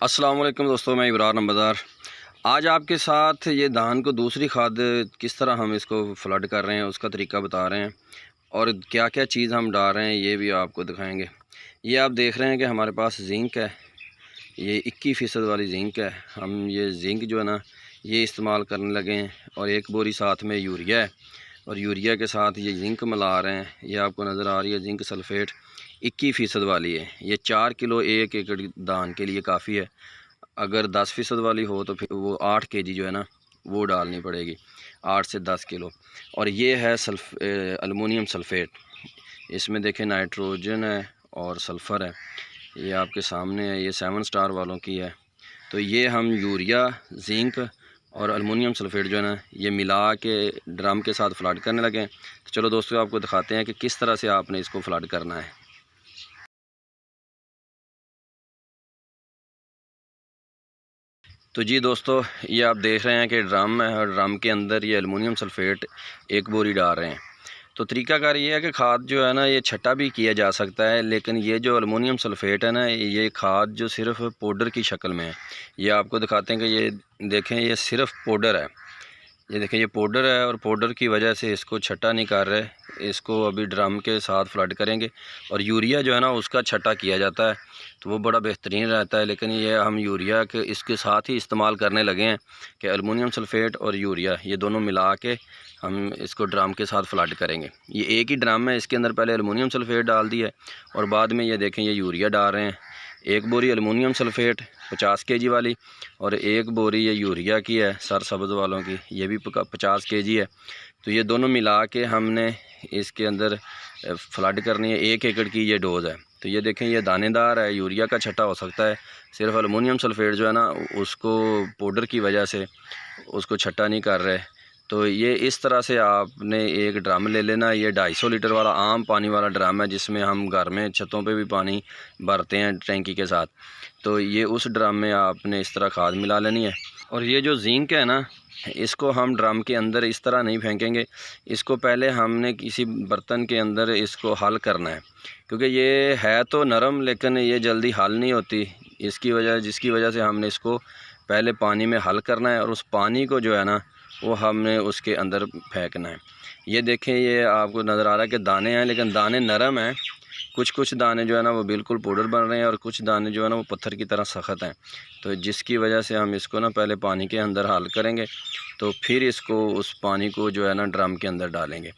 अस्सलाम वालेकुम दोस्तों, मैं इब्रार नंबरदार। आज आपके साथ ये धान को दूसरी खाद किस तरह हम इसको फ्लड कर रहे हैं उसका तरीका बता रहे हैं और क्या क्या चीज़ हम डाल रहे हैं ये भी आपको दिखाएंगे। ये आप देख रहे हैं कि हमारे पास जिंक है, ये 21% वाली जिंक है। हम ये जिंक जो है ना ये इस्तेमाल करने लगे हैं और एक बोरी साथ में यूरिया है और यूरिया के साथ ये जिंक मिला रहे हैं। ये आपको नज़र आ रही है जिंक सल्फेट 21% वाली है। ये 4 किलो 1 एकड़ धान के लिए काफ़ी है। अगर 10% वाली हो तो फिर वो 8 केजी जो है ना वो डालनी पड़ेगी, 8 से 10 किलो। और ये है अल्मोनियम सल्फेट। इसमें देखें नाइट्रोजन है और सल्फ़र है। ये आपके सामने है, ये 7 स्टार वालों की है। तो ये हम यूरिया, जिंक और अल्मोनियम सल्फेट जो है ना ये मिला के ड्रम के साथ फ्लड करने लगे। तो चलो दोस्तों आपको दिखाते हैं कि किस तरह से आपने इसको फ्लड करना है। तो जी दोस्तों, ये आप देख रहे हैं कि ड्रम है और ड्रम के अंदर ये अल्मोनियम सल्फेट एक बोरी डाल रहे हैं। तो तरीकाकार ये है कि खाद जो है ना ये छटा भी किया जा सकता है, लेकिन ये जो अल्मोनियम सल्फेट है ना ये खाद जो सिर्फ पाउडर की शक्ल में है। ये आपको दिखाते हैं कि ये देखें, ये सिर्फ पाउडर है। ये देखें ये पाउडर है और पाउडर की वजह से इसको छटा नहीं कर रहे। इसको अभी ड्रम के साथ फ्लड करेंगे और यूरिया जो है ना उसका छटा किया जाता है तो वो बड़ा बेहतरीन रहता है। लेकिन ये हम यूरिया के इसके साथ ही इस्तेमाल करने लगे हैं कि अल्मोनियम सल्फेट और यूरिया ये दोनों मिला के हम इसको ड्रम के साथ फ्लड करेंगे। ये एक ही ड्रम है, इसके अंदर पहले अल्मोनियम सल्फेट डाल दिया है और बाद में ये देखें ये यूरिया डाल रहे हैं। एक बोरी अल्मोनियम सल्फेट 50 केजी वाली और एक बोरी ये यूरिया की है सरसब्ज़ वालों की, ये भी 50 केजी है। तो ये दोनों मिला के हमने इसके अंदर फ्लड करनी है। 1 एकड़ की ये डोज़ है। तो ये देखें ये दानेदार है, यूरिया का छटा हो सकता है, सिर्फ अल्मोनियम सल्फेट जो है ना उसको पाउडर की वजह से उसको छटा नहीं कर रहे। तो ये इस तरह से आपने एक ड्रम ले लेना। ये 250 लीटर वाला आम पानी वाला ड्रम है जिसमें हम घर में छतों पे भी पानी भरते हैं टैंकी के साथ। तो ये उस ड्रम में आपने इस तरह खाद मिला लेनी है। और ये जो जिंक है ना इसको हम ड्रम के अंदर इस तरह नहीं फेंकेंगे, इसको पहले हमने किसी बर्तन के अंदर इसको हल करना है, क्योंकि ये है तो नरम लेकिन ये जल्दी हल नहीं होती। जिसकी वजह से हमने इसको पहले पानी में हल करना है और उस पानी को जो है ना वो हमने उसके अंदर फेंकना है। ये देखें ये आपको नज़र आ रहा है कि दाने हैं, लेकिन दाने नरम हैं। कुछ दाने जो है ना वो बिल्कुल पाउडर बन रहे हैं और कुछ दाने जो है ना वो पत्थर की तरह सख्त हैं। तो जिसकी वजह से हम इसको ना पहले पानी के अंदर हल करेंगे तो फिर इसको उस पानी को जो है ना ड्रम के अंदर डालेंगे।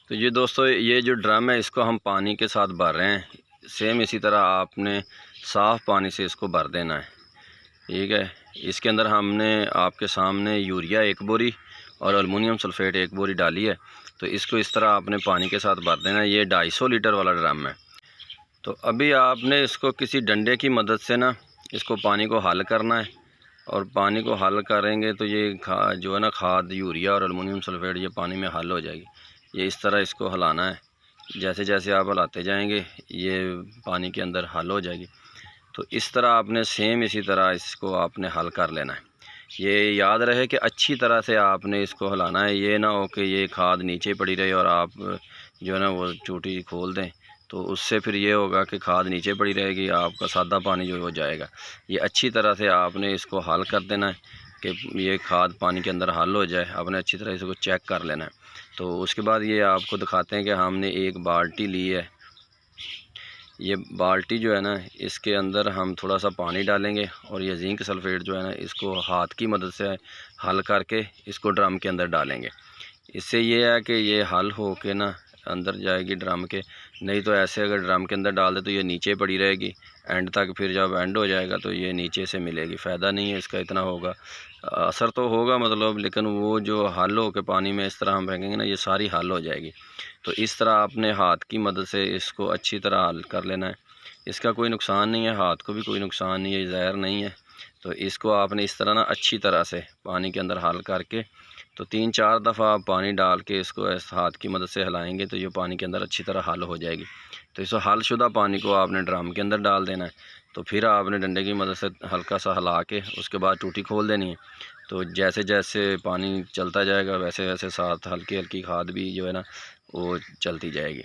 तो ये दोस्तों ये जो ड्रम है इसको हम पानी के साथ भर रहे हैं। सेम इसी तरह आपने साफ़ पानी से इसको भर देना है, ठीक है। इसके अंदर हमने आपके सामने यूरिया 1 बोरी और अल्मोनियम सल्फेट 1 बोरी डाली है। तो इसको इस तरह आपने पानी के साथ भर देना है। ये 250 लीटर वाला ड्रम है। तो अभी आपने इसको किसी डंडे की मदद से ना इसको पानी को हल करना है और पानी को हल करेंगे तो ये जो है ना खाद यूरिया और अल्मोनियम सल्फेट ये पानी में हल हो जाएगी। ये इस तरह इसको हलाना है, जैसे जैसे आप हलाते जाएंगे ये पानी के अंदर हल हो जाएगी। तो इस तरह आपने सेम इसी तरह इसको आपने हल कर लेना है। ये याद रहे कि अच्छी तरह से आपने इसको हिलाना है। ये ना हो कि ये खाद नीचे पड़ी रहे और आप जो है ना वो टूटी खोल दें, तो उससे फिर ये होगा कि खाद नीचे पड़ी रहेगी, आपका सादा पानी जो हो जाएगा। ये अच्छी तरह से आपने इसको हल कर देना है कि ये खाद पानी के अंदर हल हो जाए। आपने अच्छी तरह इसको चेक कर लेना है। तो उसके बाद ये आपको दिखाते हैं कि हमने एक बाल्टी ली है। ये बाल्टी जो है ना इसके अंदर हम थोड़ा सा पानी डालेंगे और ये जिंक सल्फेट जो है ना इसको हाथ की मदद से हल करके इसको ड्रम के अंदर डालेंगे। इससे ये है कि ये हल हो के ना अंदर जाएगी ड्रम के। नहीं तो ऐसे अगर ड्रम के अंदर डाल दे तो ये नीचे पड़ी रहेगी एंड तक। फिर जब एंड हो जाएगा तो ये नीचे से मिलेगी। फ़ायदा नहीं है इसका इतना होगा, असर तो होगा मतलब, लेकिन वो जो हल हो के पानी में इस तरह हम फेंकेंगे ना ये सारी हल हो जाएगी। तो इस तरह आपने हाथ की मदद से इसको अच्छी तरह हल कर लेना है। इसका कोई नुकसान नहीं है, हाथ को भी कोई नुकसान नहीं है, ज़हर नहीं है। तो इसको आपने इस तरह ना अच्छी तरह से पानी के अंदर हल करके तो 3-4 दफ़ा आप पानी डाल के इसको इस हाथ की मदद से हिलाएंगे तो ये पानी के अंदर अच्छी तरह हल हो जाएगी। तो इस हल शुदा पानी को आपने ड्रम के अंदर डाल देना है। तो फिर आपने डंडे की मदद से हल्का सा हिला के उसके बाद टूटी खोल देनी है। तो जैसे जैसे पानी चलता जाएगा वैसे वैसे साथ हल्की हल्की खाद भी जो है ना वो चलती जाएगी।